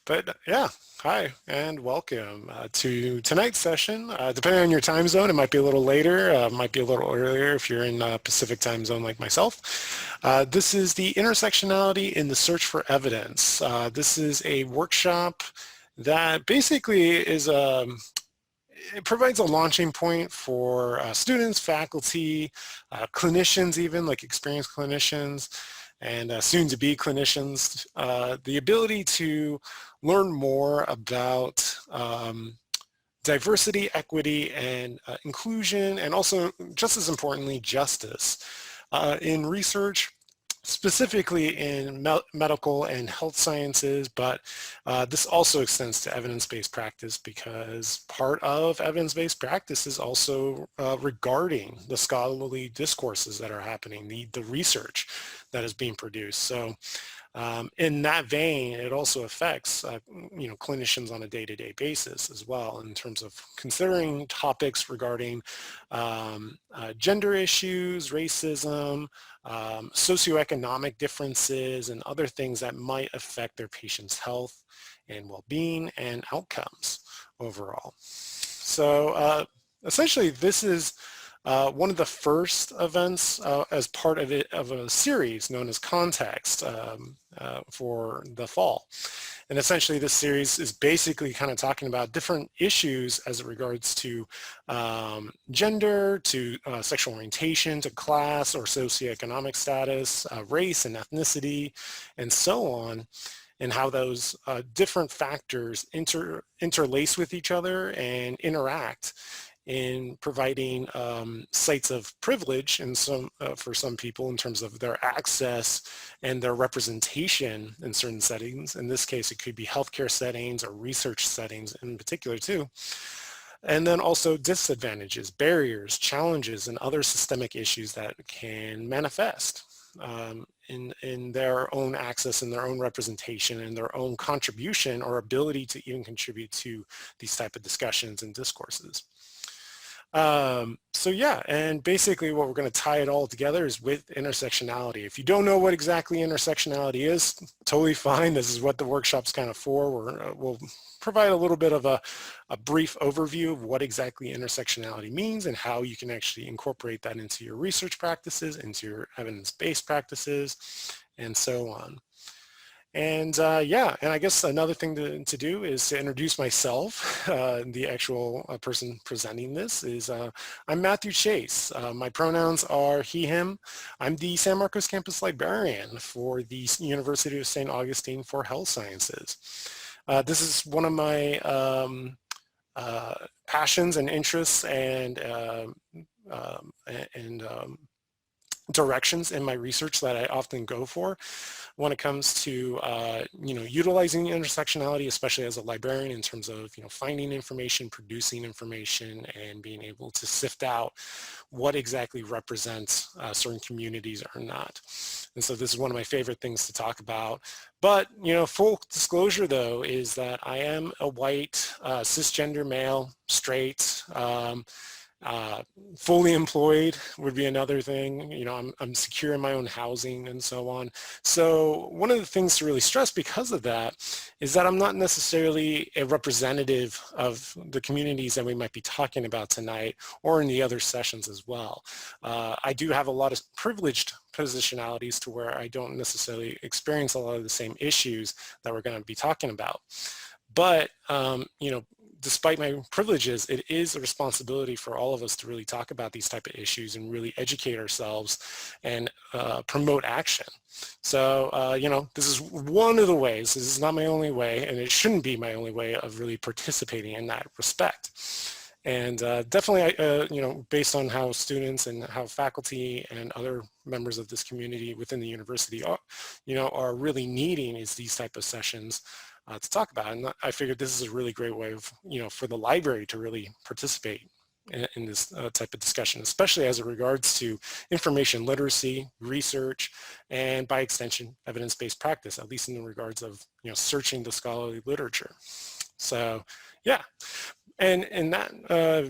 But yeah, hi and welcome to tonight's session. Depending on your time zone, it might be a little later, might be a little earlier if you're in Pacific time zone like myself. This is the Intersectionality in the Search for Evidence. This is a workshop that basically is it provides a launching point for students, faculty, clinicians even, like experienced clinicians, and soon-to-be clinicians, the ability to learn more about diversity, equity, and inclusion, and also, just as importantly, justice in research, specifically in medical and health sciences, but this also extends to evidence-based practice because part of evidence-based practice is also regarding the scholarly discourses that are happening, the research that is being produced. So in that vein, it also affects clinicians on a day-to-day basis as well in terms of considering topics regarding gender issues, racism, socioeconomic differences, and other things that might affect their patients' health and well-being and outcomes overall. So essentially, this is one of the first events as part of a series known as Context for the fall. And essentially this series is basically kind of talking about different issues as it regards to gender, to sexual orientation, to class or socioeconomic status, race and ethnicity, and so on, and how those different factors interlace with each other and interact in providing sites of privilege and for some people in terms of their access and their representation in certain settings. In this case, it could be healthcare settings or research settings in particular too. And then also disadvantages, barriers, challenges, and other systemic issues that can manifest in their own access and their own representation and their own contribution or ability to even contribute to these type of discussions and discourses. So yeah, and basically what we're going to tie it all together is with intersectionality. If you don't know what exactly intersectionality is, totally fine. This is what the workshop's kind of for. We'll provide a little bit of a brief overview of what exactly intersectionality means and how you can actually incorporate that into your research practices, into your evidence-based practices, and so on. And yeah, and I guess another thing to do is to introduce myself. The actual person presenting this is, I'm Matthew Chase. My pronouns are he, him. I'm the San Marcos campus librarian for the University of St. Augustine for Health Sciences. This is one of my passions and interests and directions in my research that I often go for when it comes to utilizing intersectionality, especially as a librarian, in terms of finding information, producing information, and being able to sift out what exactly represents certain communities or not. And so this is one of my favorite things to talk about. But full disclosure though is that I am a white cisgender male, straight. Fully employed would be another thing. I'm secure in my own housing and so on. So one of the things to really stress because of that is that I'm not necessarily a representative of the communities that we might be talking about tonight or in the other sessions as well. I do have a lot of privileged positionalities to where I don't necessarily experience a lot of the same issues that we're going to be talking about. But, despite my privileges, it is a responsibility for all of us to really talk about these type of issues and really educate ourselves and promote action. So, this is one of the ways, this is not my only way, and it shouldn't be my only way of really participating in that respect. And definitely, based on how students and how faculty and other members of this community within the university are really needing is these type of sessions to talk about. And I figured this is a really great way of, for the library to really participate in this type of discussion, especially as it regards to information literacy, research, and by extension, evidence-based practice, at least in the regards of, searching the scholarly literature. So yeah, And in that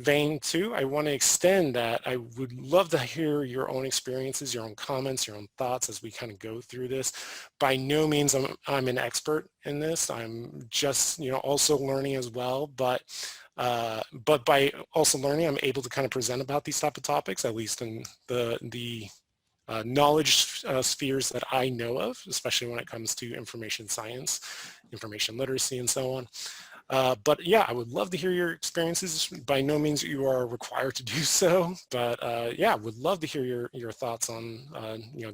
vein too, I want to extend that I would love to hear your own experiences, your own comments, your own thoughts as we kind of go through this. By no means I'm an expert in this. I'm just, also learning as well. But by also learning, I'm able to kind of present about these type of topics, at least in the knowledge spheres that I know of, especially when it comes to information science, information literacy, and so on. But yeah, I would love to hear your experiences. By no means you are required to do so, but yeah, would love to hear your thoughts on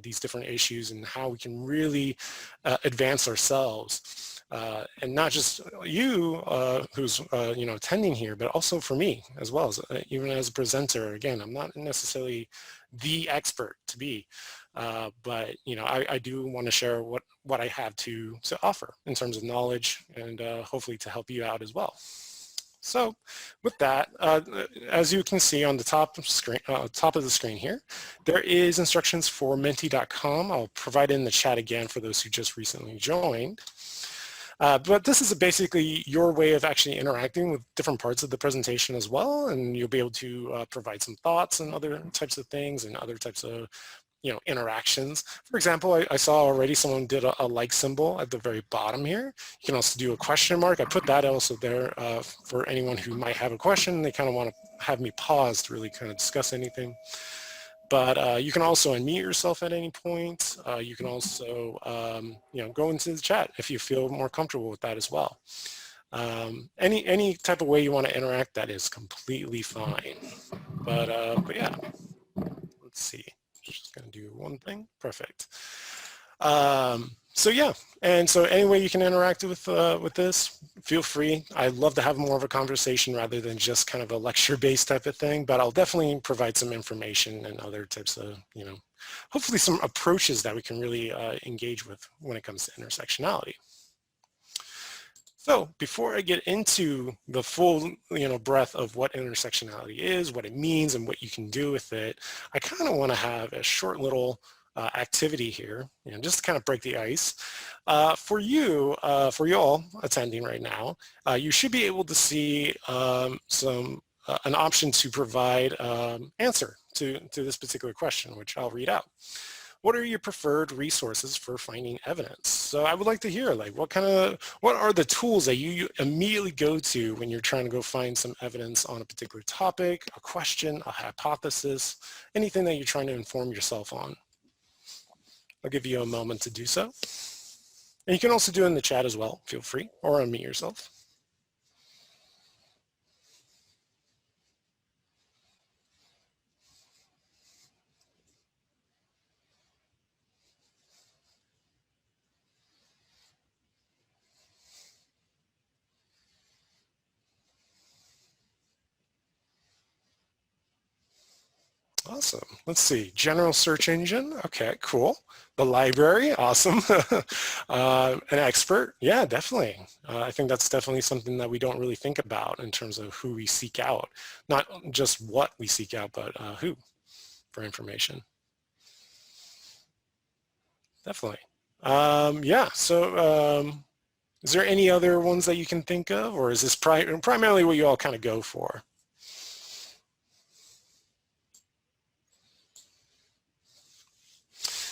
these different issues and how we can really advance ourselves. And not just you who's attending here, but also for me as well, as even as a presenter. Again, I'm not necessarily the expert to be, but I do want to share what I have to offer in terms of knowledge, and hopefully to help you out as well. So with that, as you can see on the top of the screen here, there is instructions for menti.com. I'll provide it in the chat again for those who just recently joined. But this is basically your way of actually interacting with different parts of the presentation as well, and you'll be able to provide some thoughts and other types of things and other types of interactions. For example, I saw already someone did a like symbol at the very bottom here. You can also do a question mark. I put that also there for anyone who might have a question. They kind of want to have me pause to really kind of discuss anything. But you can also unmute yourself at any point. You can also, go into the chat if you feel more comfortable with that as well. Any type of way you want to interact, that is completely fine. But yeah, let's see. Just gonna do one thing. Perfect. So yeah, and so any way you can interact with this, feel free. I love to have more of a conversation rather than just kind of a lecture-based type of thing, but I'll definitely provide some information and other types of, hopefully some approaches that we can really engage with when it comes to intersectionality. So before I get into the full, breadth of what intersectionality is, what it means, and what you can do with it, I kind of want to have a short little activity here, just to kind of break the ice. For you all attending right now, you should be able to see an option to provide answer to this particular question, which I'll read out. What are your preferred resources for finding evidence? So I would like to hear, like, what are the tools that you immediately go to when you're trying to go find some evidence on a particular topic, a question, a hypothesis, anything that you're trying to inform yourself on? I'll give you a moment to do so. And you can also do it in the chat as well, feel free, or unmute yourself. Awesome. Let's see. General search engine. Okay, cool. The library. Awesome. An expert. Yeah, definitely. I think that's definitely something that we don't really think about in terms of who we seek out. Not just what we seek out, but who for information. Definitely. Yeah, so is there any other ones that you can think of, or is this primarily what you all kind of go for?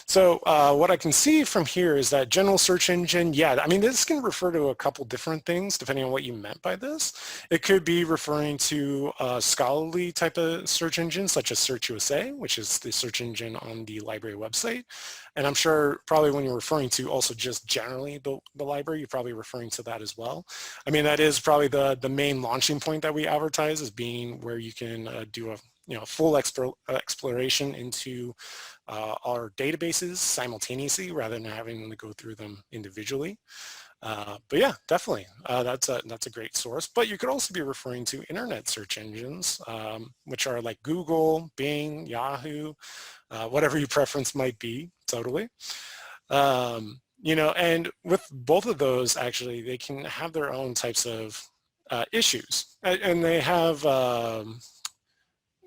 So what I can see from here is that general search engine, yeah, I mean, this can refer to a couple different things depending on what you meant by this. It could be referring to a scholarly type of search engine, such as SearchUSA, which is the search engine on the library website. And I'm sure probably when you're referring to also just generally the library, you're probably referring to that as well. I mean, that is probably the main launching point that we advertise as being where you can do a full exploration into our databases simultaneously rather than having to go through them individually. But yeah, definitely, that's a great source. But you could also be referring to internet search engines, which are like Google, Bing, Yahoo, whatever your preference might be, totally. And with both of those, actually, they can have their own types of issues, and they have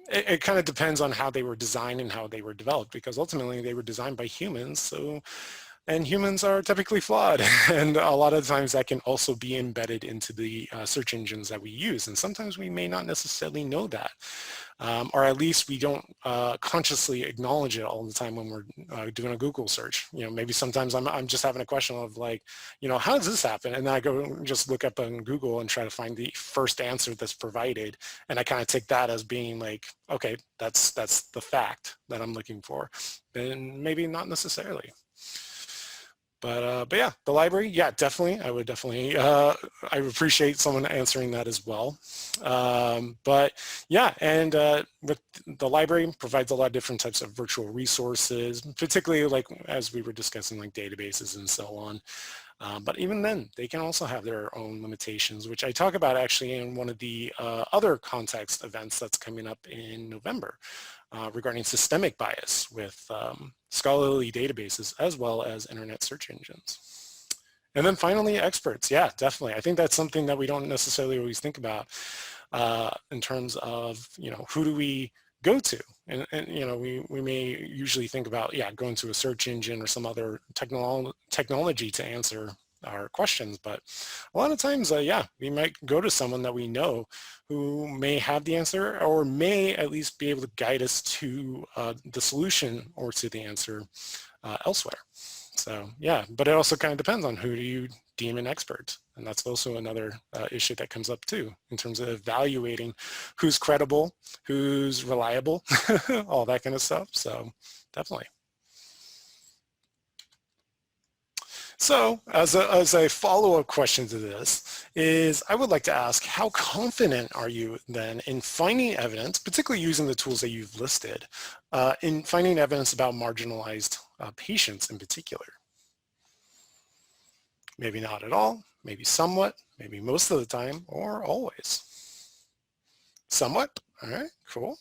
it kind of depends on how they were designed and how they were developed, because ultimately they were designed by humans. So and humans are typically flawed. And a lot of times that can also be embedded into the search engines that we use. And sometimes we may not necessarily know that. Or at least we don't consciously acknowledge it all the time when we're doing a Google search. You know, maybe sometimes I'm just having a question of like, you know, how does this happen? And then I go just look up on Google and try to find the first answer that's provided. And I kind of take that as being like, okay, that's the fact that I'm looking for. And maybe not necessarily. But yeah, the library, yeah, definitely. I would definitely, I appreciate someone answering that as well. But yeah, and with the library provides a lot of different types of virtual resources, particularly like as we were discussing, like databases and so on. But even then, they can also have their own limitations, which I talk about actually in one of the other context events that's coming up in November regarding systemic bias with scholarly databases as well as internet search engines. And then finally, experts. Yeah, definitely. I think that's something that we don't necessarily always think about in terms of, you know, who do we go to? And you know, we may usually think about, yeah, going to a search engine or some other technology to answer our questions. But a lot of times, yeah, we might go to someone that we know who may have the answer or may at least be able to guide us to the solution or to the answer elsewhere. So yeah, but it also kind of depends on who do you deem an expert. And that's also another issue that comes up too, in terms of evaluating who's credible, who's reliable, all that kind of stuff. So definitely. So as a follow-up question to this is, I would like to ask, how confident are you then in finding evidence, particularly using the tools that you've listed, in finding evidence about marginalized patients in particular? Maybe not at all, maybe somewhat, maybe most of the time, or always. Somewhat, all right, cool.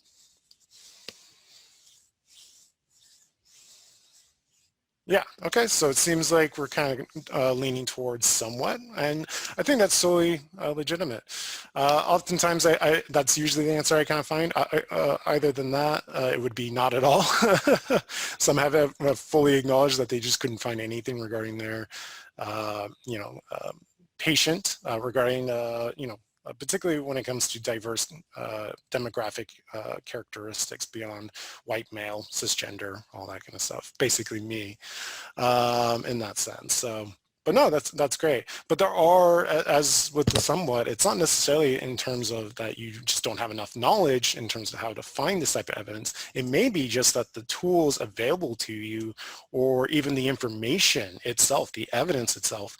Yeah, okay, so it seems like we're kind of leaning towards somewhat, and I think that's solely legitimate. Oftentimes, that's usually the answer I kind of find. Either than that, it would be not at all. Some have fully acknowledged that they just couldn't find anything regarding their, you know, patient, regarding, you know, particularly when it comes to diverse demographic characteristics beyond white male, cisgender, all that kind of stuff. Basically me in that sense. So, but no, that's great. But there are, as with the somewhat, it's not necessarily in terms of that you just don't have enough knowledge in terms of how to find this type of evidence. It may be just that the tools available to you or even the information itself, the evidence itself,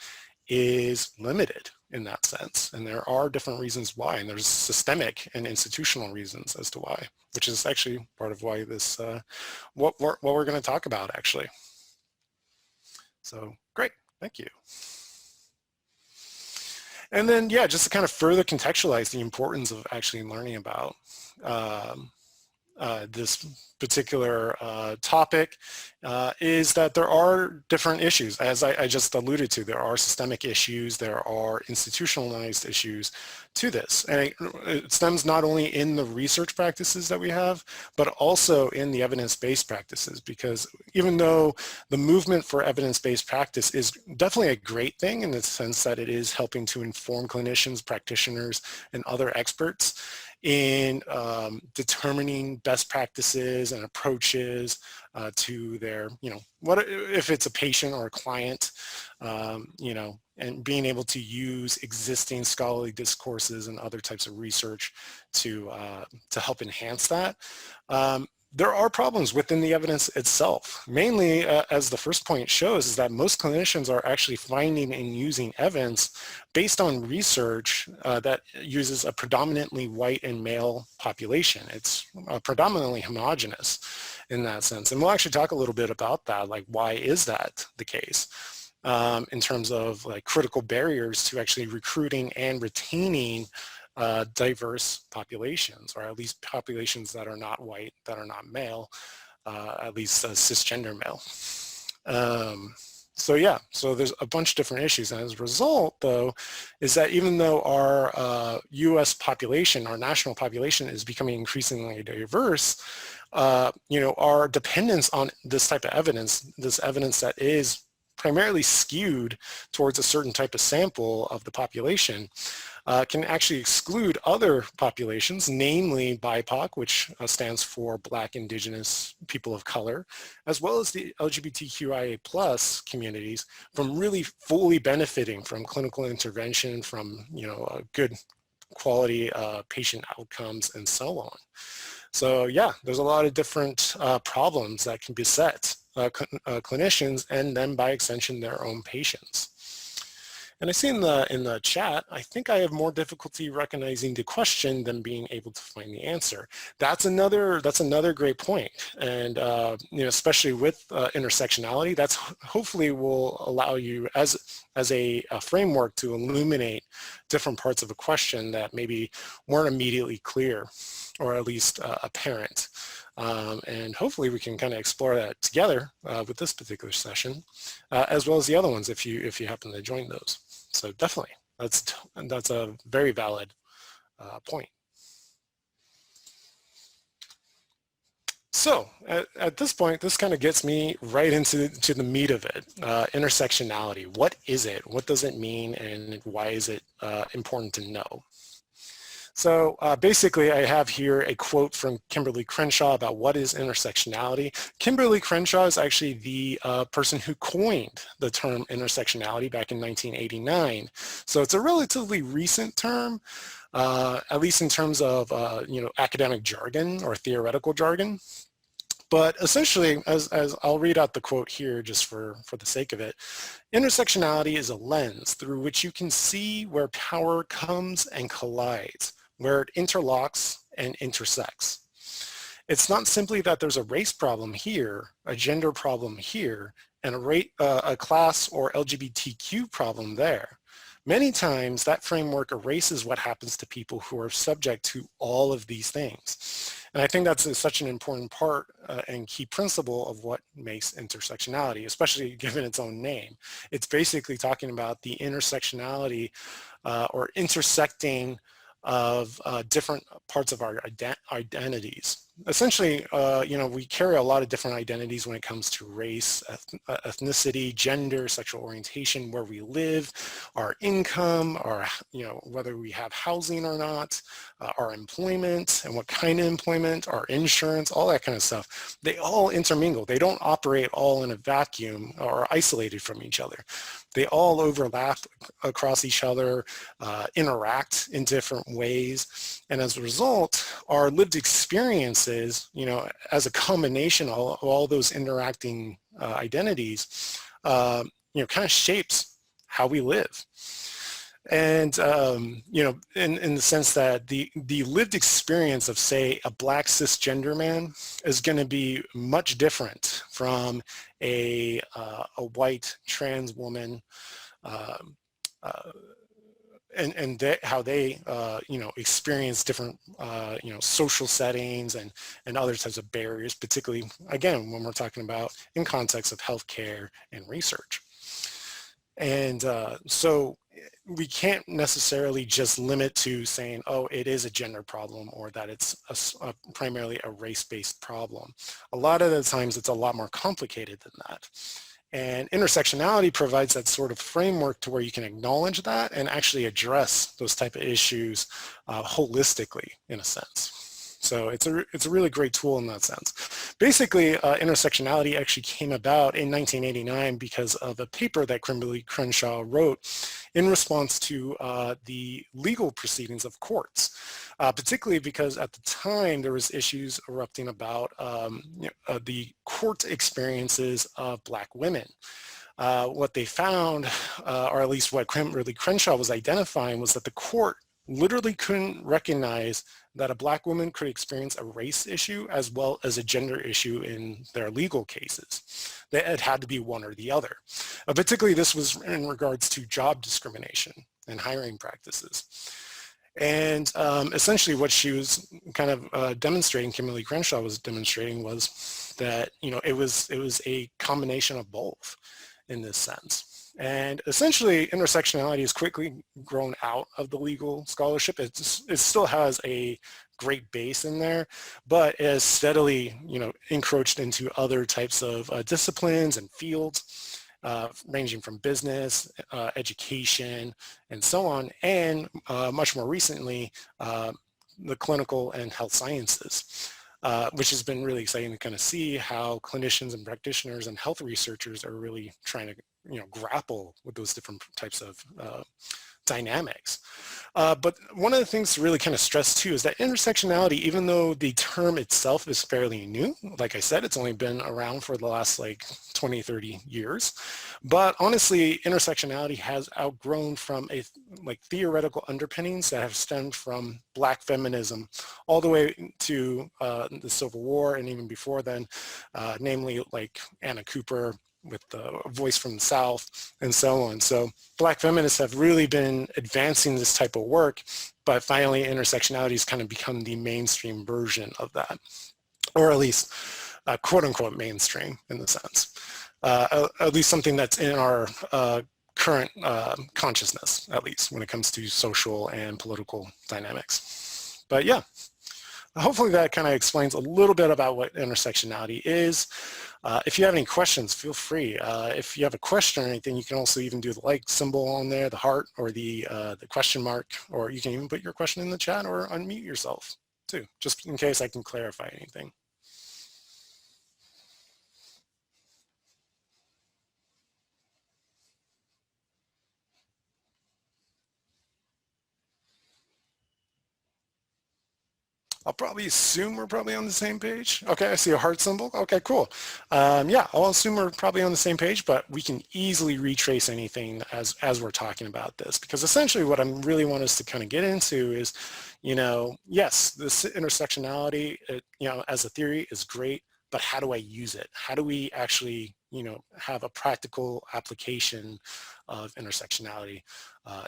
is limited in that sense. And there are different reasons why, and there's systemic and institutional reasons as to why, which is actually part of why this, what we're going to talk about actually. So great, thank you. And then, yeah, just to kind of further contextualize the importance of actually learning about this particular topic is that there are different issues. As I just alluded to, there are systemic issues, there are institutionalized issues to this. And it stems not only in the research practices that we have, but also in the evidence-based practices, because even though the movement for evidence-based practice is definitely a great thing in the sense that it is helping to inform clinicians, practitioners, and other experts in determining best practices and approaches to their, you know, what if it's a patient or a client, you know, and being able to use existing scholarly discourses and other types of research to help enhance that. There are problems within the evidence itself. Mainly, as the first point shows, is that most clinicians are actually finding and using evidence based on research that uses a predominantly white and male population. It's predominantly homogenous in that sense. And we'll actually talk a little bit about that, like why is that the case? In terms of like critical barriers to actually recruiting and retaining diverse populations, or at least populations that are not white, that are not male, at least cisgender male. So yeah, so there's a bunch of different issues. And as a result, though, is that even though our US population, our national population is becoming increasingly diverse, you know, our dependence on this type of evidence, this evidence that is primarily skewed towards a certain type of sample of the population, can actually exclude other populations, namely BIPOC, which stands for Black, Indigenous, People of Color, as well as the LGBTQIA plus communities, from really fully benefiting from clinical intervention, from good quality patient outcomes, and so on. So yeah, there's a lot of different problems that can beset clinicians and then by extension their own patients. And I see in the chat, I think I have more difficulty recognizing the question than being able to find the answer. That's another great point. And especially with intersectionality, that's hopefully will allow you as a framework to illuminate different parts of a question that maybe weren't immediately clear, or at least apparent. And hopefully we can kind of explore that together with this particular session, as well as the other ones if you happen to join those. So definitely, that's a very valid point. So at this point, this kind of gets me right into the meat of it, intersectionality. What is it? What does it mean? And why is it important to know? So basically, I have here a quote from Kimberly Crenshaw about what is intersectionality. Kimberly Crenshaw is actually the person who coined the term intersectionality back in 1989. So it's a relatively recent term, at least in terms of academic jargon or theoretical jargon. But essentially, as I'll read out the quote here just for the sake of it, intersectionality is a lens through which you can see where power comes and collides, where it interlocks and intersects. It's not simply that there's a race problem here, a gender problem here, and a class or LGBTQ problem there. Many times that framework erases what happens to people who are subject to all of these things. And I think that's such an important part and key principle of what makes intersectionality, especially given its own name. It's basically talking about the intersectionality or intersecting of different parts of our identities. Essentially, we carry a lot of different identities when it comes to race, ethnicity, gender, sexual orientation, where we live, our income, our, whether we have housing or not, our employment and what kind of employment, our insurance, all that kind of stuff. They all intermingle. They don't operate all in a vacuum or isolated from each other. They all overlap across each other, interact in different ways. And as a result, our lived experiences, as a combination of all those interacting identities, kind of shapes how we live. And, in the sense that the lived experience of, say, a Black cisgender man is going to be much different from a white trans woman, and how they, experience different, social settings and other types of barriers, particularly, again, when we're talking about in context of healthcare and research. And so we can't necessarily just limit to saying, oh, it is a gender problem or that it's primarily a race-based problem. A lot of the times it's a lot more complicated than that. And intersectionality provides that sort of framework to where you can acknowledge that and actually address those type of issues holistically, in a sense. So it's a really great tool in that sense. Basically, intersectionality actually came about in 1989 because of a paper that Kimberly Crenshaw wrote in response to the legal proceedings of courts, particularly because at the time there was issues erupting about the court experiences of Black women. What they found, or at least what Kimberly Crenshaw was identifying, was that the court literally couldn't recognize that a Black woman could experience a race issue as well as a gender issue in their legal cases. It had to be one or the other. Particularly this was in regards to job discrimination and hiring practices. And essentially what she was kind of demonstrating, Kimberly Crenshaw was demonstrating, was that, it was a combination of both in this sense. And essentially, intersectionality has quickly grown out of the legal scholarship. It still has a great base in there, but it has steadily, encroached into other types of disciplines and fields. ranging from business, education, and so on, and much more recently, the clinical and health sciences. Which has been really exciting to kind of see how clinicians and practitioners and health researchers are really trying to, grapple with those different types of dynamics. But one of the things to really kind of stress too is that intersectionality, even though the term itself is fairly new, like I said, it's only been around for the last like 20, 30 years. But honestly, intersectionality has outgrown from like theoretical underpinnings that have stemmed from Black feminism all the way to the Civil War and even before then, namely like Anna Cooper with the Voice from the South and so on. So Black feminists have really been advancing this type of work, but finally intersectionality has kind of become the mainstream version of that, or at least quote unquote mainstream in the sense. At least something that's in our current consciousness, at least when it comes to social and political dynamics. But yeah, hopefully that kind of explains a little bit about what intersectionality is. If you have any questions, feel free. If you have a question or anything, you can also even do the like symbol on there, the heart, or the question mark, or you can even put your question in the chat or unmute yourself too, just in case I can clarify anything. I'll probably assume we're probably on the same page. Okay, I see a heart symbol. Okay, cool. Yeah, I'll assume we're probably on the same page, but we can easily retrace anything as we're talking about this, because essentially what I really want us to kind of get into is, yes, this intersectionality, as a theory is great, but how do I use it? How do we actually, have a practical application of intersectionality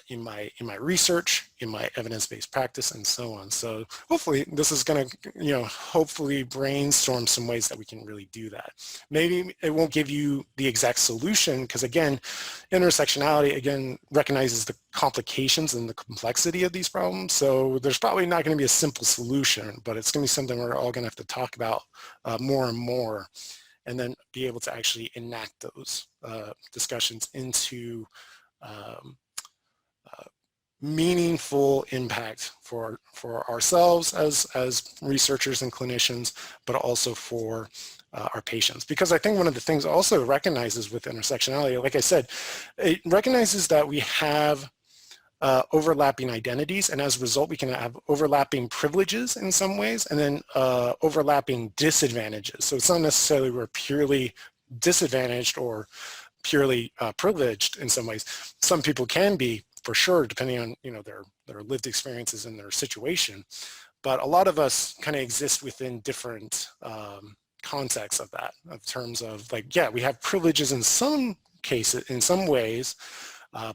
in my research, in my evidence-based practice, and so on. So hopefully this is going to, hopefully brainstorm some ways that we can really do that. Maybe it won't give you the exact solution, because again, intersectionality again recognizes the complications and the complexity of these problems. So there's probably not going to be a simple solution, but it's going to be something we're all going to have to talk about more and more, and then be able to actually enact those discussions into meaningful impact for ourselves as researchers and clinicians, but also for our patients. Because I think one of the things also recognizes with intersectionality, like I said, it recognizes that we have overlapping identities, and as a result we can have overlapping privileges in some ways, and then overlapping disadvantages. So it's not necessarily we're purely disadvantaged or purely privileged in some ways. Some people can be, for sure, depending on their lived experiences and their situation, but a lot of us kind of exist within different contexts of that, of terms of like, yeah, we have privileges in some cases, in some ways,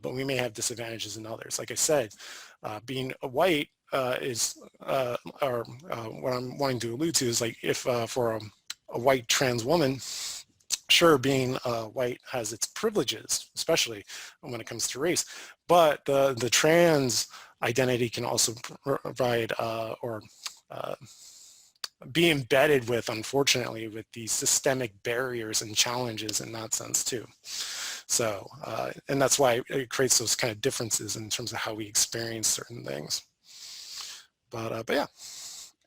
but we may have disadvantages in others. Like I said, being a white is, or what I'm wanting to allude to is like, if for a white trans woman, sure, being white has its privileges, especially when it comes to race, but the trans identity can also provide or be embedded with, unfortunately, with these systemic barriers and challenges in that sense too. So, and that's why it creates those kind of differences in terms of how we experience certain things. But yeah.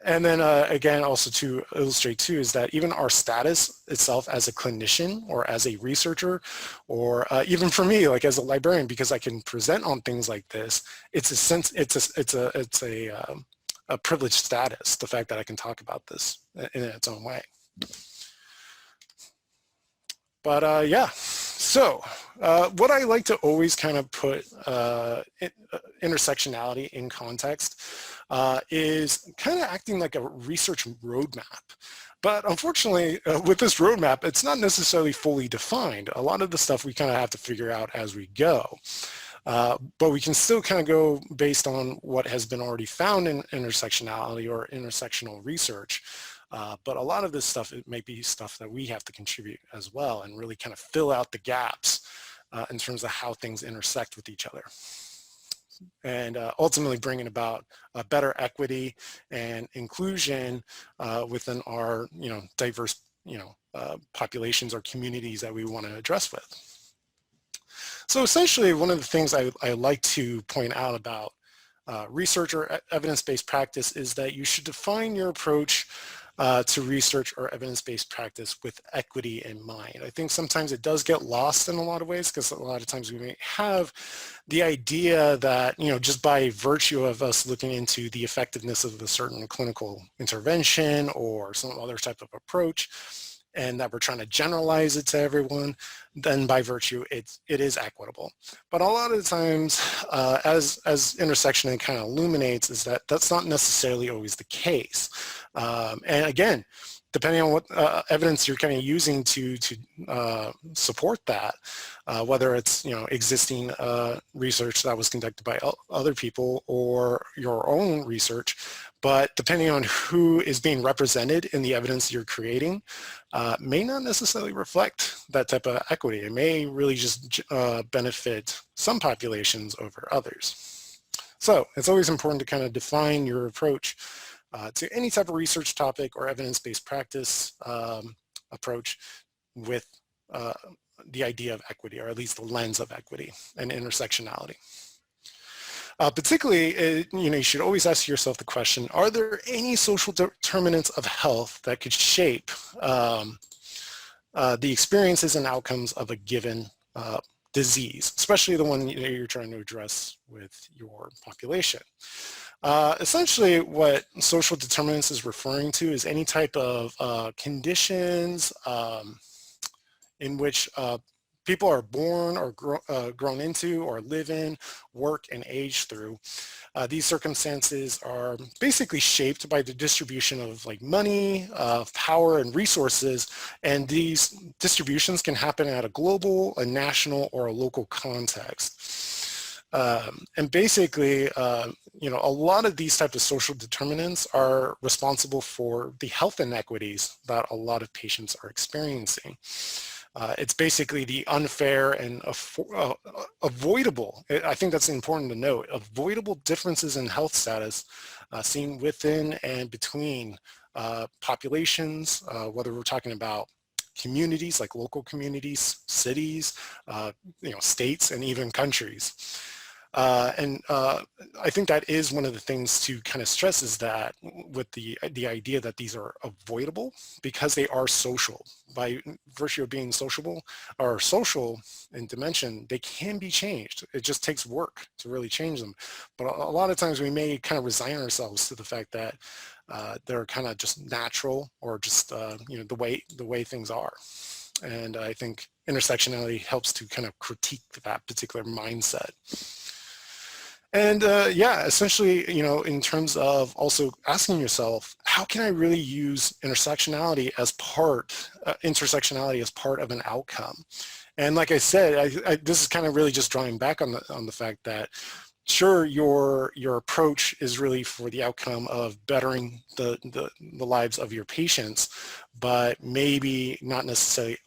And then again, also to illustrate too, is that even our status itself as a clinician or as a researcher, or even for me, like as a librarian, because I can present on things like this, it's a privileged status, the fact that I can talk about this in its own way. But yeah, so what I like to always kind of put intersectionality in context is kind of acting like a research roadmap. But unfortunately, with this roadmap, it's not necessarily fully defined. A lot of the stuff we kind of have to figure out as we go. But we can still kind of go based on what has been already found in intersectionality or intersectional research. But a lot of this stuff, it may be stuff that we have to contribute as well and really kind of fill out the gaps in terms of how things intersect with each other. And ultimately bringing about better equity and inclusion within our, diverse, populations or communities that we want to address with. So essentially, one of the things I like to point out about research or evidence-based practice is that you should define your approach to research or evidence-based practice with equity in mind. I think sometimes it does get lost in a lot of ways because a lot of times we may have the idea that, just by virtue of us looking into the effectiveness of a certain clinical intervention or some other type of approach, and that we're trying to generalize it to everyone, then by virtue it is equitable. But a lot of the times, as intersection kind of illuminates, is that that's not necessarily always the case. And again, depending on what evidence you're kind of using to support that, whether it's existing research that was conducted by other people or your own research, but depending on who is being represented in the evidence you're creating, may not necessarily reflect that type of equity. It may really just benefit some populations over others. So it's always important to kind of define your approach to any type of research topic or evidence-based practice approach with the idea of equity, or at least the lens of equity and intersectionality. Particularly, you should always ask yourself the question, are there any social determinants of health that could shape the experiences and outcomes of a given disease, especially the one you're trying to address with your population? Essentially, what social determinants is referring to is any type of conditions in which people are born or grown into or live in, work, and age through. These circumstances are basically shaped by the distribution of money, power, and resources, and these distributions can happen at a global, a national, or a local context. And basically, a lot of these types of social determinants are responsible for the health inequities that a lot of patients are experiencing. It's basically the unfair and avoidable, I think that's important to note, avoidable differences in health status seen within and between populations, whether we're talking about communities like local communities, cities, states, and even countries. I think that is one of the things to kind of stress, is that with the idea that these are avoidable because they are social. By virtue of being sociable or social in dimension, they can be changed. It just takes work to really change them. But a lot of times we may kind of resign ourselves to the fact that they're kind of just natural, or just the way things are. And I think intersectionality helps to kind of critique that particular mindset. And yeah, essentially, in terms of also asking yourself, how can I really use intersectionality as part of an outcome? And like I said, this is kind of really just drawing back on the fact that, sure, your approach is really for the outcome of bettering the lives of your patients, but maybe not necessarily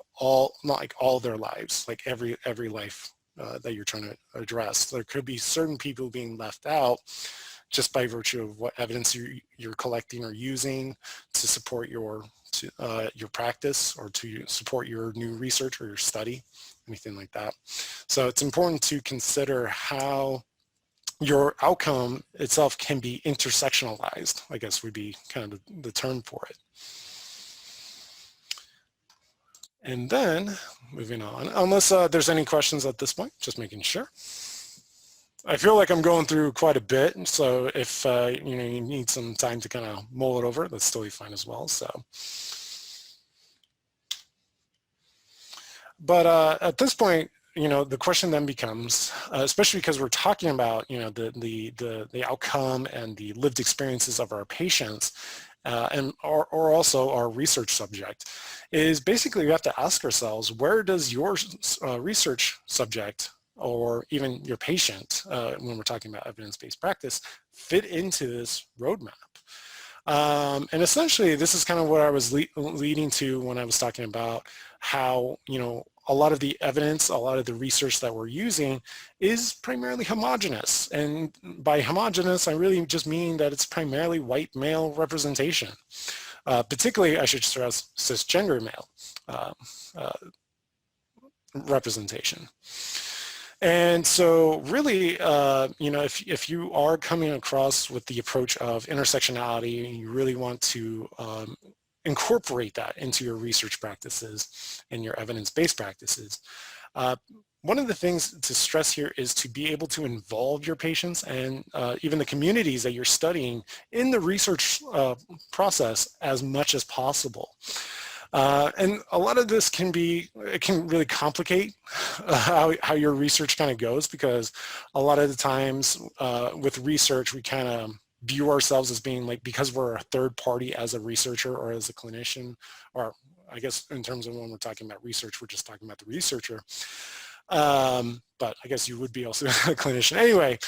not all their lives, like every life that you're trying to address. There could be certain people being left out just by virtue of what evidence you're collecting or using to support your practice, or to support your new research or your study, anything like that. So it's important to consider how your outcome itself can be intersectionalized, I guess would be kind of the term for it. And then moving on, unless there's any questions at this point, just making sure. I feel like I'm going through quite a bit, so if you need some time to kind of mull it over, that's totally fine as well. So, but at this point, the question then becomes, especially because we're talking about the outcome and the lived experiences of our patients, or also our research subject, is basically we have to ask ourselves, where does your research subject, or even your patient, when we're talking about evidence-based practice, fit into this roadmap? And essentially, this is kind of what I was leading to when I was talking about how, a lot of the evidence, a lot of the research that we're using is primarily homogenous. And by homogenous, I really just mean that it's primarily white male representation. Particularly, I should stress, cisgender male representation. And so really, if you are coming across with the approach of intersectionality and you really want to incorporate that into your research practices and your evidence-based practices, uh, one of the things to stress here is to be able to involve your patients and even the communities that you're studying in the research process as much as possible. And a lot of this it can really complicate how your research kind of goes, because a lot of the times with research, we kind of view ourselves as being like, because we're a third party as a researcher or as a clinician, or I guess in terms of when we're talking about research, we're just talking about the researcher. But I guess you would be also a clinician. Anyway,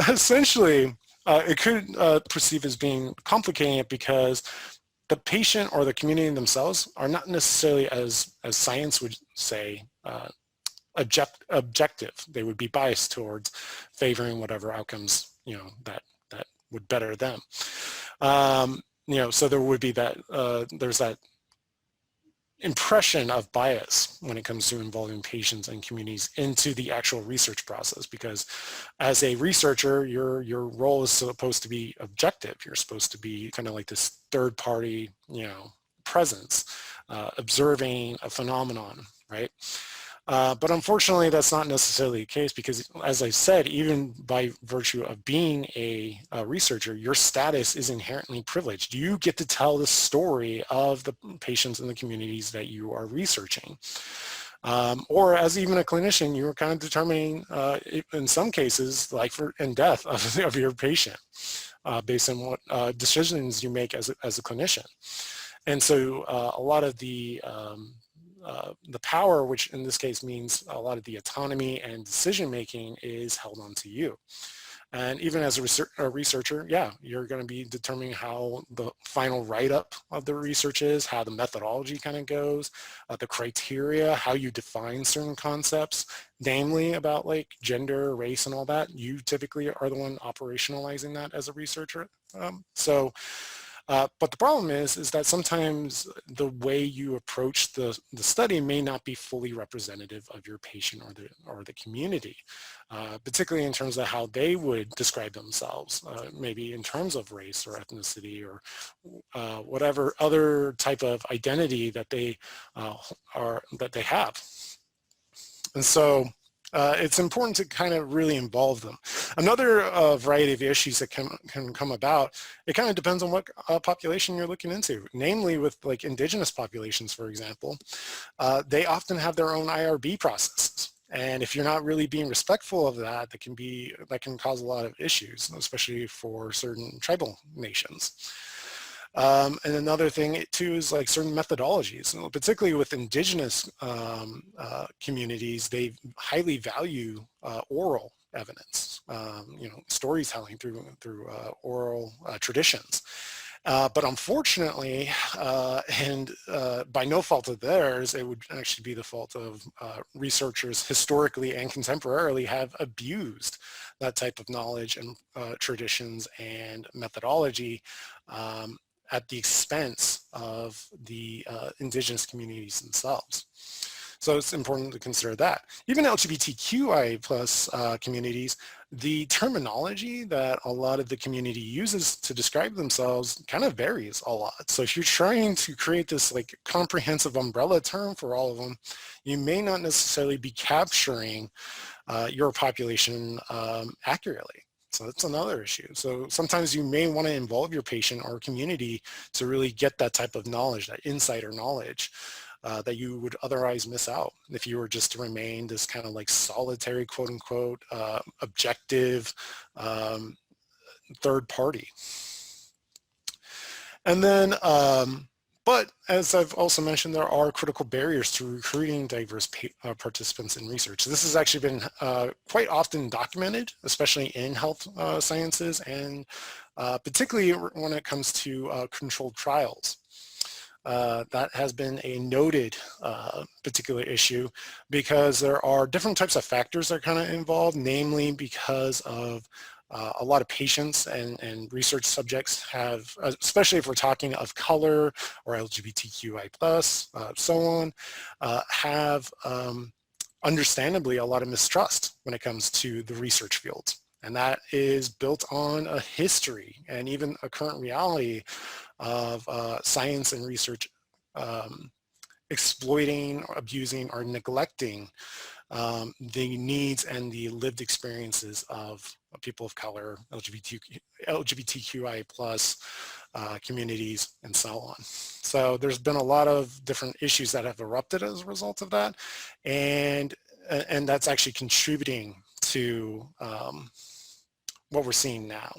essentially, it could perceive as being complicated because the patient or the community themselves are not necessarily, as science would say, objective. They would be biased towards favoring whatever outcomes, that would better them. So there would be that, there's that impression of bias when it comes to involving patients and communities into the actual research process, because as a researcher, your role is supposed to be objective. You're supposed to be kind of like this third party, presence, observing a phenomenon, right? But unfortunately, that's not necessarily the case, because, as I said, even by virtue of being a researcher, your status is inherently privileged. You get to tell the story of the patients and the communities that you are researching. Or as even a clinician, you're kind of determining, in some cases, life and death of your patient based on what decisions you make as a clinician. And so a lot of the power, which in this case means a lot of the autonomy and decision-making, is held onto you. And even as a researcher, yeah, you're going to be determining how the final write-up of the research is, how the methodology kind of goes, the criteria, how you define certain concepts, namely about like gender, race, and all that. You typically are the one operationalizing that as a researcher. But the problem is that sometimes the way you approach the study may not be fully representative of your patient or the community, particularly in terms of how they would describe themselves, maybe in terms of race or ethnicity or whatever other type of identity that they have. And so it's important to kind of really involve them. Another variety of issues that can come about, it kind of depends on what population you're looking into. Namely, with like indigenous populations, for example, they often have their own IRB processes. And if you're not really being respectful of that, that can cause a lot of issues, especially for certain tribal nations. And another thing too is like certain methodologies, particularly with indigenous communities, they highly value oral evidence, storytelling through oral traditions. But unfortunately, and by no fault of theirs, it would actually be the fault of researchers historically and contemporarily have abused that type of knowledge and traditions and methodology at the expense of the indigenous communities themselves. So it's important to consider that. Even LGBTQIA plus communities, the terminology that a lot of the community uses to describe themselves kind of varies a lot. So if you're trying to create this like comprehensive umbrella term for all of them, you may not necessarily be capturing your population accurately. So that's another issue. So sometimes you may want to involve your patient or community to really get that type of knowledge, that insider knowledge that you would otherwise miss out if you were just to remain this kind of like solitary, quote unquote, objective third party. And then, but as I've also mentioned, there are critical barriers to recruiting diverse participants in research. This has actually been quite often documented, especially in health sciences, and particularly when it comes to controlled trials. That has been a noted particular issue because there are different types of factors that are kind of involved, namely because of a lot of patients and research subjects have, especially if we're talking of color or LGBTQI+, so on, have understandably a lot of mistrust when it comes to the research field. And that is built on a history and even a current reality of science and research exploiting, or abusing, or neglecting the needs and the lived experiences of people of color, LGBTQI plus communities, and so on. So there's been a lot of different issues that have erupted as a result of that, and that's actually contributing to what we're seeing now.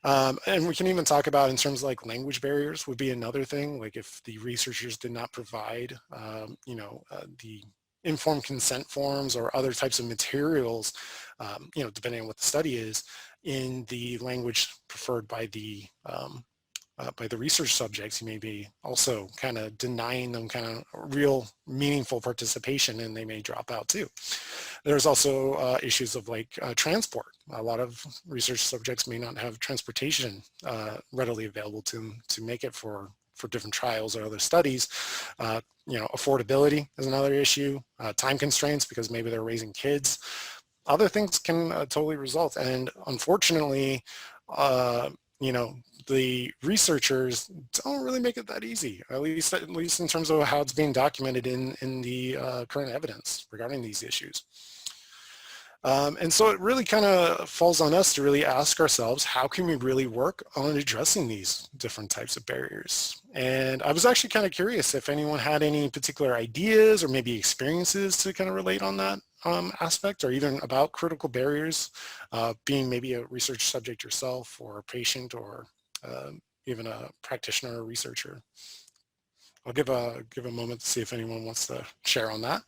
And we can even talk about in terms of like language barriers would be another thing. Like if the researchers did not provide, the informed consent forms or other types of materials, depending on what the study is, in the language preferred by the research subjects, you may be also kind of denying them kind of real meaningful participation, and they may drop out too. There's also issues of like transport. A lot of research subjects may not have transportation readily available to them to make it for different trials or other studies. Affordability is another issue. Time constraints, because maybe they're raising kids. Other things can totally result. And unfortunately, the researchers don't really make it that easy, at least in terms of how it's being documented in the current evidence regarding these issues. And so it really kind of falls on us to really ask ourselves, how can we really work on addressing these different types of barriers? And I was actually kind of curious if anyone had any particular ideas or maybe experiences to kind of relate on that aspect, or even about critical barriers, being maybe a research subject yourself, or a patient, or even a practitioner or researcher. I'll give a moment to see if anyone wants to share on that.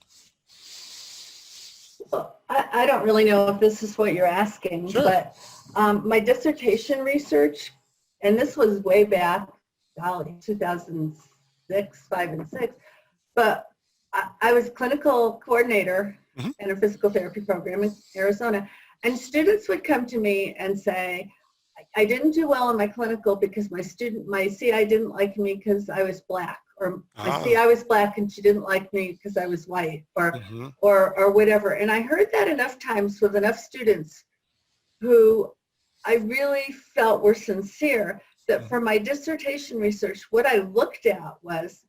Well, I don't really know if this is what you're asking, sure. But my dissertation research, and this was way back, 2006, 5 and 6, but I was clinical coordinator in a physical therapy program in Arizona, and students would come to me and say, I didn't do well in my clinical because my CI didn't like me because I was Black, or my CI was Black and she didn't like me because I was white, or whatever. And I heard that enough times with enough students who I really felt were sincere, that for my dissertation research, what I looked at was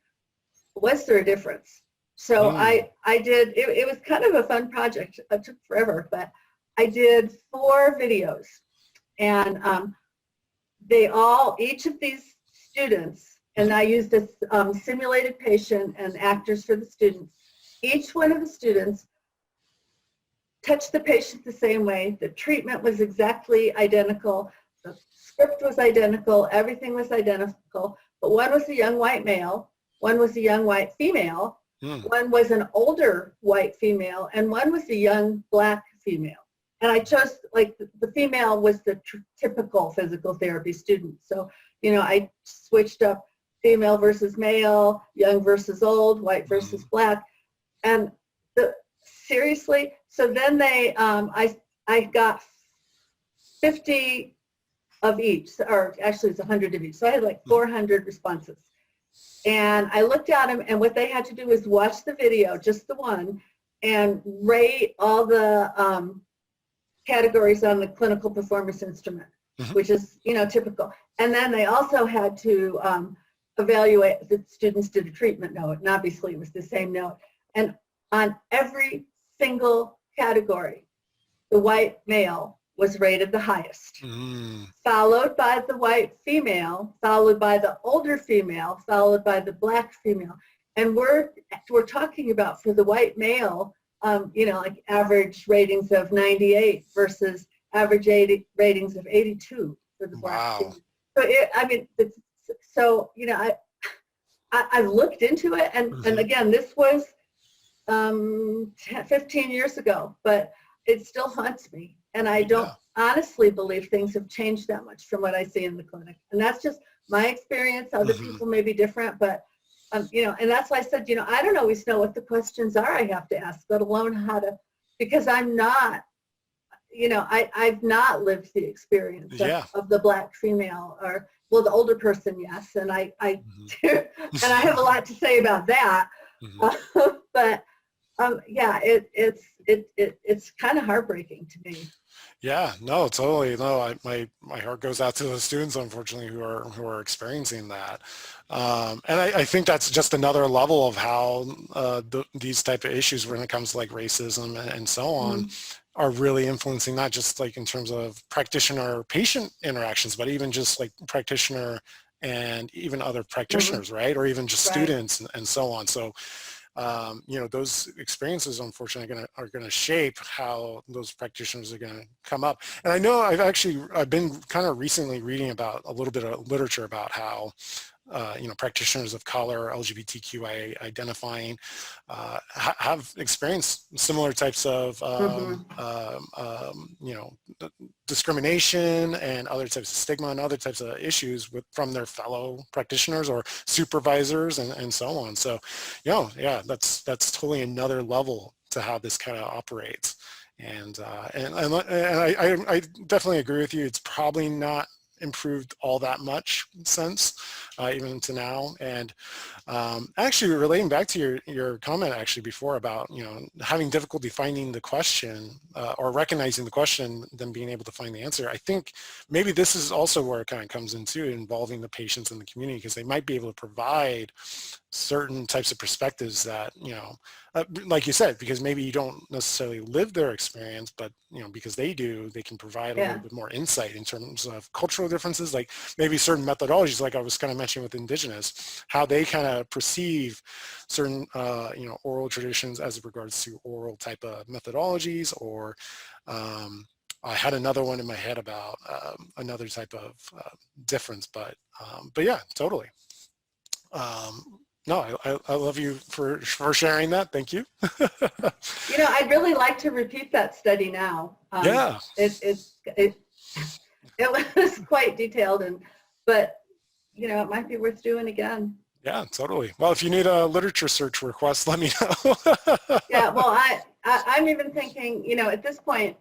there a difference? So I did, it was kind of a fun project. It took forever, but I did 4 videos. And each of these students, and I used a simulated patient and actors for the students, each one of the students touched the patient the same way. The treatment was exactly identical. The script was identical. Everything was identical. But one was a young white male, one was a young white female, one was an older white female, and one was a young Black female. And I chose, like, the female was the typical physical therapy student. So, I switched up female versus male, young versus old, white versus Black. And seriously, so then I got 50 of each, or actually it's 100 of each. So I had like 400 responses. And I looked at them, and what they had to do was watch the video, just the one, and rate all the categories on the clinical performance instrument, which is, typical. And then they also had to evaluate, the students did a treatment note, and obviously it was the same note. And on every single category, the white male was rated the highest, followed by the white female, followed by the older female, followed by the Black female. And we're talking about, for the white male, like average ratings of 98 versus average ratings of 82 for the Black female. So I looked into it, and again, this was 15 years ago, but it still haunts me. And I don't honestly believe things have changed that much from what I see in the clinic. And that's just my experience. Other people may be different, but, and that's why I said, I don't always know what the questions are I have to ask, let alone how to, because I'm not, I've not lived the experience of the Black female, or, well, the older person, yes. And I do, and I have a lot to say about that. But Yeah, it's kind of heartbreaking to me. Yeah, no, totally. No, my heart goes out to the students, unfortunately, who are experiencing that. And I think that's just another level of how these type of issues when it comes to like racism and so on Mhm. are really influencing not just like in terms of practitioner-patient interactions, but even just like practitioner and even other Mhm. practitioners, right? Or even just Right. students and so on. So you know, those experiences unfortunately are gonna shape how those practitioners are gonna come up. And I know I've been kind of recently reading about a little bit of literature about how you know, practitioners of color, LGBTQIA identifying, have experienced similar types of, Mhm. you know, discrimination and other types of stigma and other types of issues from their fellow practitioners or supervisors and so on. So, you know, yeah, that's totally another level to how this kind of operates. And I definitely agree with you. It's probably not improved all that much since even to now. And actually relating back to your comment actually before about, you know, having difficulty finding the question or recognizing the question, then being able to find the answer. I think maybe this is also where it kind of comes into involving the patients in the community, because they might be able to provide certain types of perspectives that, you know, like you said, because maybe you don't necessarily live their experience, but, you know, because they do, they can provide a little Yeah. bit more insight in terms of cultural differences, like maybe certain methodologies, like I was kind of mentioning with Indigenous, how they kind of perceive certain, you know, oral traditions as regards to oral type of methodologies, or I had another one in my head about another type of difference, but yeah, totally. No, I love you for sharing that. Thank you. You know, I'd really like to repeat that study now. Yeah, It it was quite detailed, but you know, it might be worth doing again. yeah, totally. Well, if you need a literature search request, let me know. Yeah, well, I'm even thinking, you know, at this point,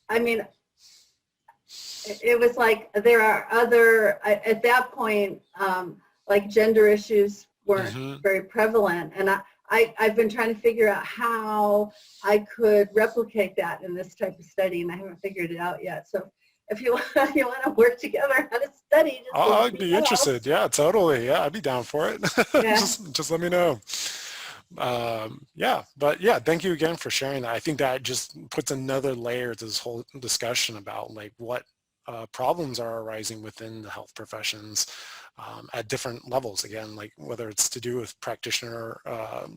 I mean, it was like there are other, at that point, like gender issues weren't Hmm. very prevalent. And I've been trying to figure out how I could replicate that in this type of study, and I haven't figured it out yet. So if you, if you want to work together on a study, just let I'd me be know. interested. Yeah, totally. Yeah, I'd be down for it. Yeah. Just let me know. Yeah, but yeah, thank you again for sharing that. I think that just puts another layer to this whole discussion about like what problems are arising within the health professions at different levels. Again, like whether it's to do with practitioner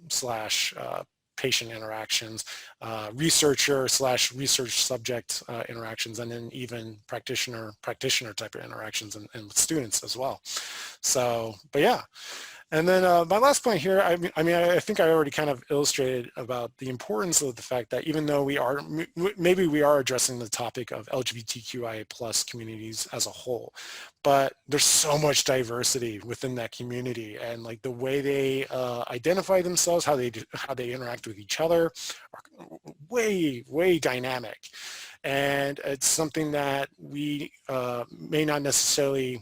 slash patient interactions, researcher slash research subject interactions, and then even practitioner type of interactions and with students as well. So, but yeah. And then my last point here, I think I already kind of illustrated about the importance of the fact that even though maybe we are addressing the topic of LGBTQIA plus communities as a whole, but there's so much diversity within that community, and like the way they identify themselves, how they interact with each other, are way dynamic. And it's something that we may not necessarily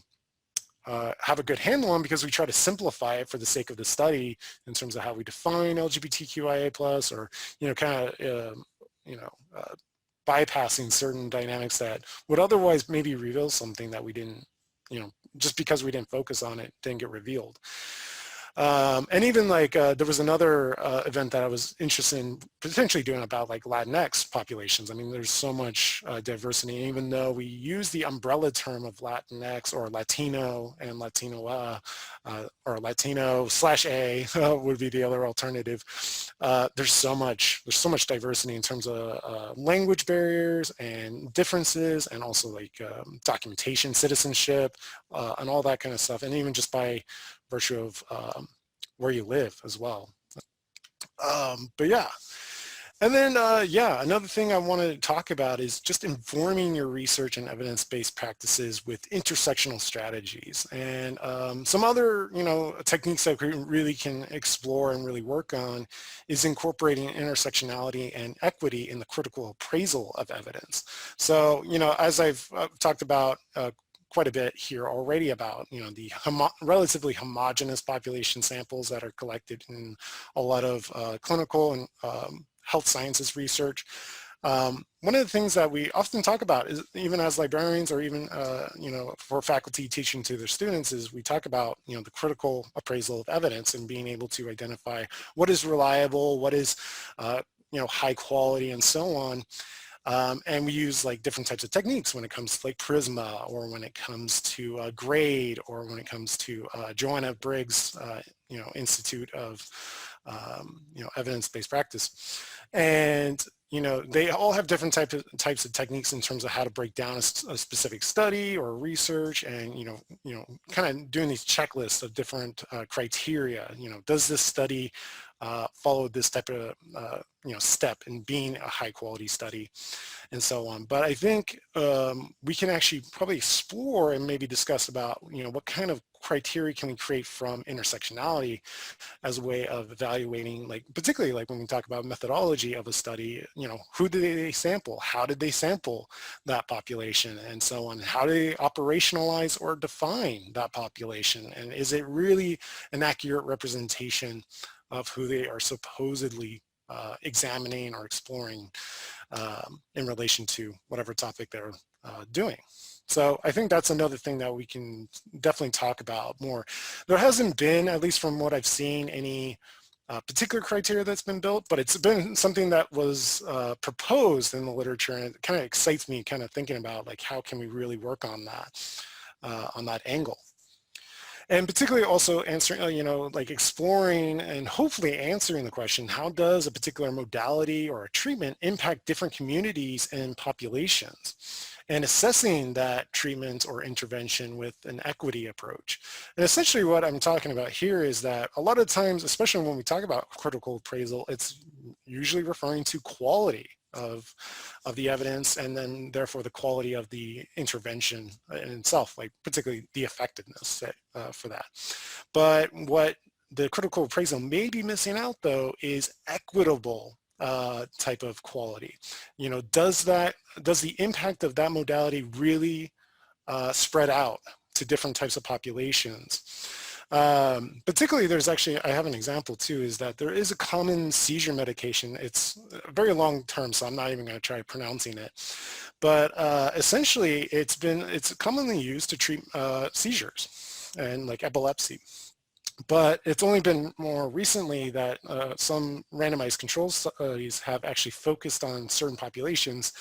have a good handle on, because we try to simplify it for the sake of the study in terms of how we define LGBTQIA plus, or, you know, kind of, you know, bypassing certain dynamics that would otherwise maybe reveal something that we didn't, you know, just because we didn't focus on it, didn't get revealed. And even like there was another event that I was interested in potentially doing about like Latinx populations. I mean, there's so much diversity, even though we use the umbrella term of Latinx or Latino and Latino or Latino slash A would be the other alternative. There's so much diversity in terms of language barriers and differences, and also like documentation, citizenship, and all that kind of stuff, and even just by virtue of where you live as well. But yeah, and then yeah, another thing I wanted to talk about is just informing your research and evidence-based practices with intersectional strategies, and some other, you know, techniques that we really can explore and really work on is incorporating intersectionality and equity in the critical appraisal of evidence. So, you know, as I've talked about quite a bit here already about, you know, the relatively homogeneous population samples that are collected in a lot of clinical and health sciences research. One of the things that we often talk about is, even as librarians or even, you know, for faculty teaching to their students, is we talk about, you know, the critical appraisal of evidence and being able to identify what is reliable, what is, you know, high quality and so on. And we use like different types of techniques when it comes to like Prisma, or when it comes to grade, or when it comes to Joanna Briggs, you know, Institute of, you know, evidence-based practice. And, you know, they all have different types of techniques in terms of how to break down a specific study or research, and, you know, kind of doing these checklists of different criteria. You know, does this study follow this type of, you know, step in being a high quality study, and so on. But I think we can actually probably explore and maybe discuss about, you know, what kind of criteria can we create from intersectionality as a way of evaluating, like particularly like when we talk about methodology of a study, you know, who did they sample, how did they sample that population, and so on. How do they operationalize or define that population, and is it really an accurate representation of who they are supposedly examining or exploring in relation to whatever topic they're doing. So I think that's another thing that we can definitely talk about more. There hasn't been, at least from what I've seen, any particular criteria that's been built, but it's been something that was proposed in the literature, and it kind of excites me kind of thinking about like how can we really work on that angle. And particularly also answering, you know, like exploring and hopefully answering the question, how does a particular modality or a treatment impact different communities and populations? And assessing that treatment or intervention with an equity approach. And essentially what I'm talking about here is that a lot of times, especially when we talk about critical appraisal, it's usually referring to quality of the evidence, and then therefore the quality of the intervention in itself, like particularly the effectiveness for that. But what the critical appraisal may be missing out though is equitable type of quality. You know, does the impact of that modality really spread out to different types of populations? Particularly, there's actually, I have an example too, is that there is a common seizure medication. It's very long term, so I'm not even going to try pronouncing it. But essentially, it's commonly used to treat seizures and like epilepsy. But it's only been more recently that some randomized control studies have actually focused on certain populations,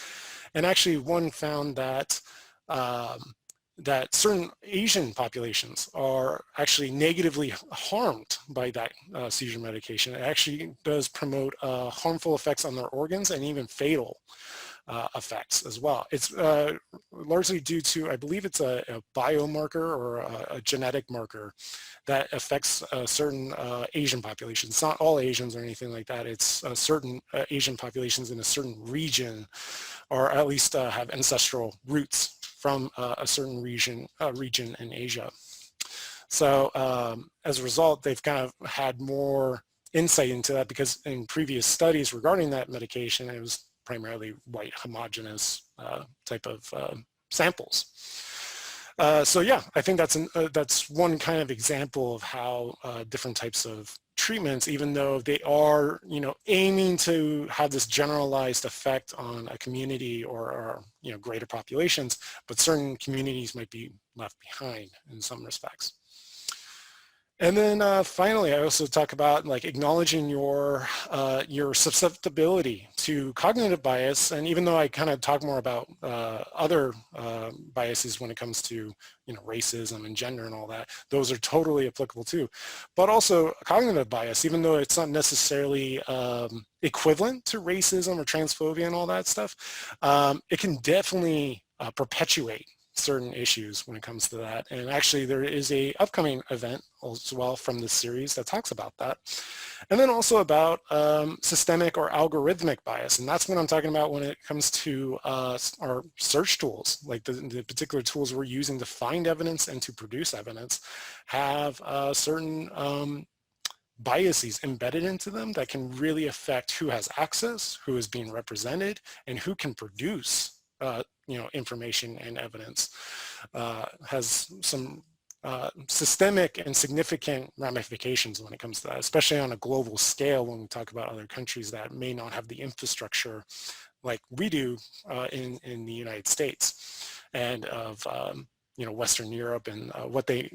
and actually one found that that certain Asian populations are actually negatively harmed by that seizure medication. It actually does promote harmful effects on their organs and even fatal effects as well. It's largely due to, I believe it's a biomarker or a genetic marker that affects certain Asian populations. It's not all Asians or anything like that. It's certain Asian populations in a certain region, or at least have ancestral roots from a certain region in Asia. So as a result, they've kind of had more insight into that, because in previous studies regarding that medication, it was primarily white homogeneous type of samples. So yeah, I think that's one kind of example of how different types of treatments, even though they are, you know, aiming to have this generalized effect on a community or you know, greater populations, but certain communities might be left behind in some respects. And then finally, I also talk about like acknowledging your susceptibility to cognitive bias. And even though I kind of talk more about other biases when it comes to, you know, racism and gender and all that, those are totally applicable too. But also cognitive bias, even though it's not necessarily equivalent to racism or transphobia and all that stuff, it can definitely perpetuate certain issues when it comes to that. And actually there is a upcoming event as well from this series that talks about that. And then also about systemic or algorithmic bias. And that's what I'm talking about when it comes to our search tools, like the particular tools we're using to find evidence and to produce evidence have certain biases embedded into them that can really affect who has access, who is being represented, and who can produce information and evidence, has some systemic and significant ramifications when it comes to that, especially on a global scale when we talk about other countries that may not have the infrastructure like we do in the United States and of Western Europe and what they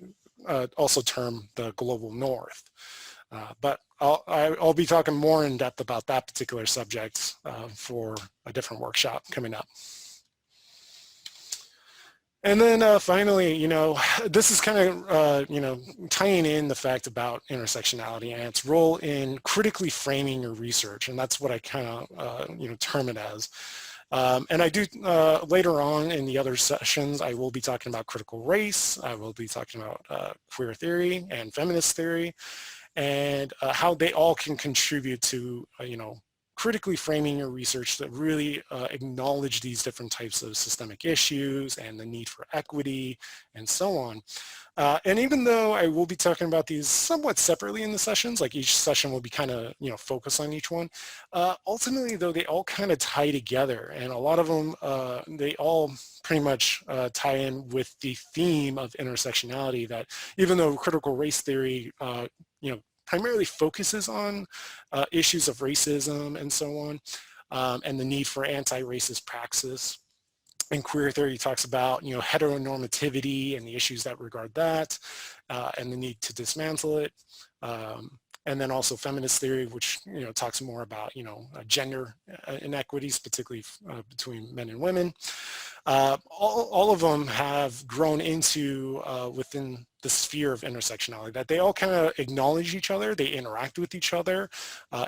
also term the global north. But I'll be talking more in depth about that particular subject for a different workshop coming up. And then finally, this is kind of, tying in the fact about intersectionality and its role in critically framing your research. And that's what I kind of, term it as. And I do, later on in the other sessions, I will be talking about critical race. I will be talking about queer theory and feminist theory and how they all can contribute to, critically framing your research that really acknowledge these different types of systemic issues and the need for equity and so on. And even though I will be talking about these somewhat separately in the sessions, like each session will be kind of, focus on each one, ultimately though they all kind of tie together, and a lot of them, they all pretty much tie in with the theme of intersectionality, that even though critical race theory, primarily focuses on issues of racism and so on, and the need for anti-racist praxis. And queer theory talks about, heteronormativity and the issues that regard that, and the need to dismantle it. And then also feminist theory, which, talks more about, gender inequities, particularly between men and women. All of them have grown into within the sphere of intersectionality, that they all kind of acknowledge each other, they interact with each other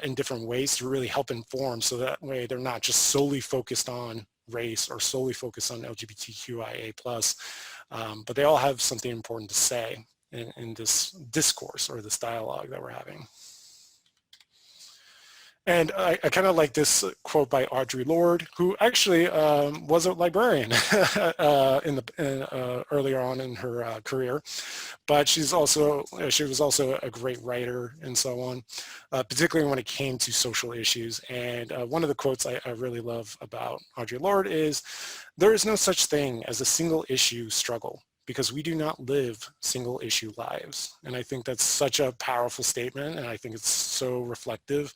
in different ways to really help inform, so that way they're not just solely focused on race or solely focused on LGBTQIA+, but they all have something important to say in this discourse or this dialogue that we're having. And I kind of like this quote by Audre Lorde, who actually was a librarian earlier on in her career, but she was also a great writer and so on, particularly when it came to social issues. And one of the quotes I really love about Audre Lorde is, "There is no such thing as a single issue struggle, because we do not live single issue lives." And I think that's such a powerful statement, and I think it's so reflective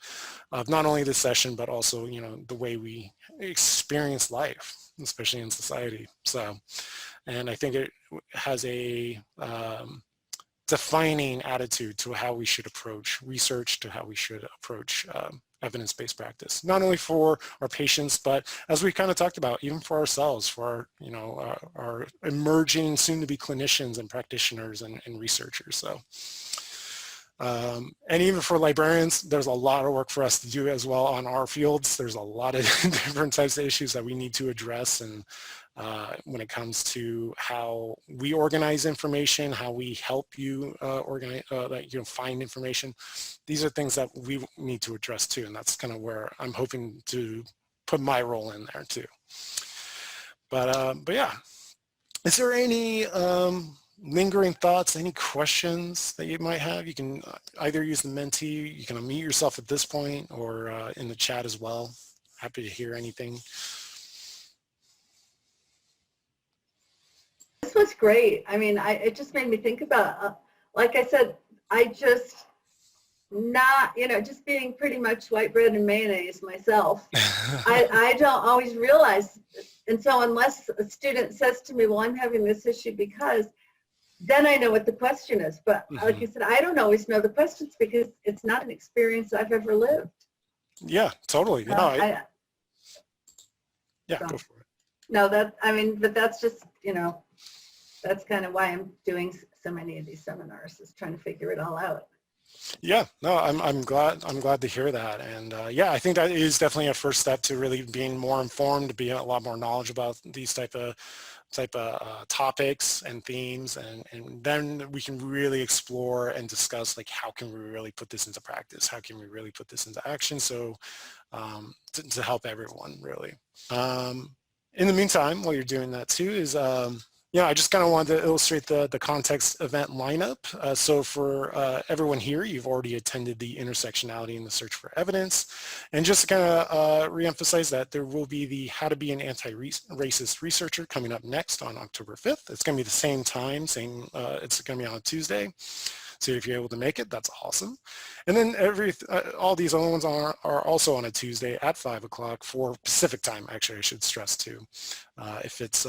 of not only this session, but also, the way we experience life, especially in society. So, and I think it has a defining attitude to how we should approach research, to how we should approach evidence-based practice, not only for our patients, but as we kind of talked about, even for ourselves, for our emerging soon-to-be clinicians and practitioners and researchers. So, and even for librarians, there's a lot of work for us to do as well on our fields. There's a lot of different types of issues that we need to address, and when it comes to how we organize information, how we help you organize, find information. These are things that we need to address too, and that's kind of where I'm hoping to put my role in there too. But yeah, is there any lingering thoughts, any questions that you might have? You can either use the Menti, you can unmute yourself at this point, or in the chat as well. Happy to hear anything. This was great. I mean, it just made me think about, like I said, just being pretty much white bread and mayonnaise myself. I don't always realize, and so unless a student says to me, well, I'm having this issue because, then I know what the question is. But like you said, I don't always know the questions because it's not an experience I've ever lived. Yeah, totally. Yeah, go for it. No, but that's just, that's kind of why I'm doing so many of these seminars, is trying to figure it all out. Yeah, no, I'm glad to hear that. And yeah, I think that is definitely a first step to really being more informed, being a lot more knowledgeable about these type of topics and themes, and then we can really explore and discuss, like, how can we really put this into practice? How can we really put this into action? So to help everyone really. In the meantime, while you're doing that too, is Yeah, I just kind of wanted to illustrate the context event lineup. So for everyone here, you've already attended the Intersectionality and the Search for Evidence. And just to kind of reemphasize that there will be the How to Be an Anti-Racist Researcher coming up next on October 5th. It's going to be the same time, it's going to be on a Tuesday. So if you're able to make it, that's awesome. And then all these other ones are also on a Tuesday at 5 o'clock for Pacific time. Actually, I should stress too. If it's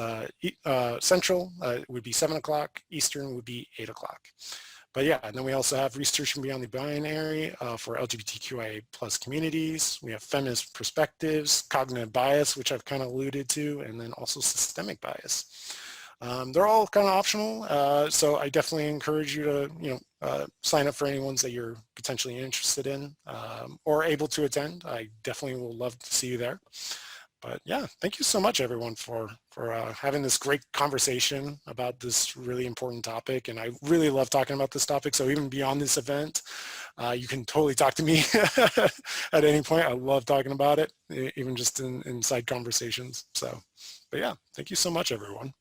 Central, it would be 7 o'clock. Eastern would be 8 o'clock. But yeah, and then we also have Researching Beyond the Binary for LGBTQIA plus communities. We have Feminist Perspectives, Cognitive Bias, which I've kind of alluded to, and then also Systemic Bias. They're all kind of optional, so I definitely encourage you to, sign up for any ones that you're potentially interested in or able to attend. I definitely will love to see you there. But yeah, thank you so much, everyone, for having this great conversation about this really important topic. And I really love talking about this topic. So even beyond this event, you can totally talk to me at any point. I love talking about it, even just in side conversations. So, but yeah, thank you so much, everyone.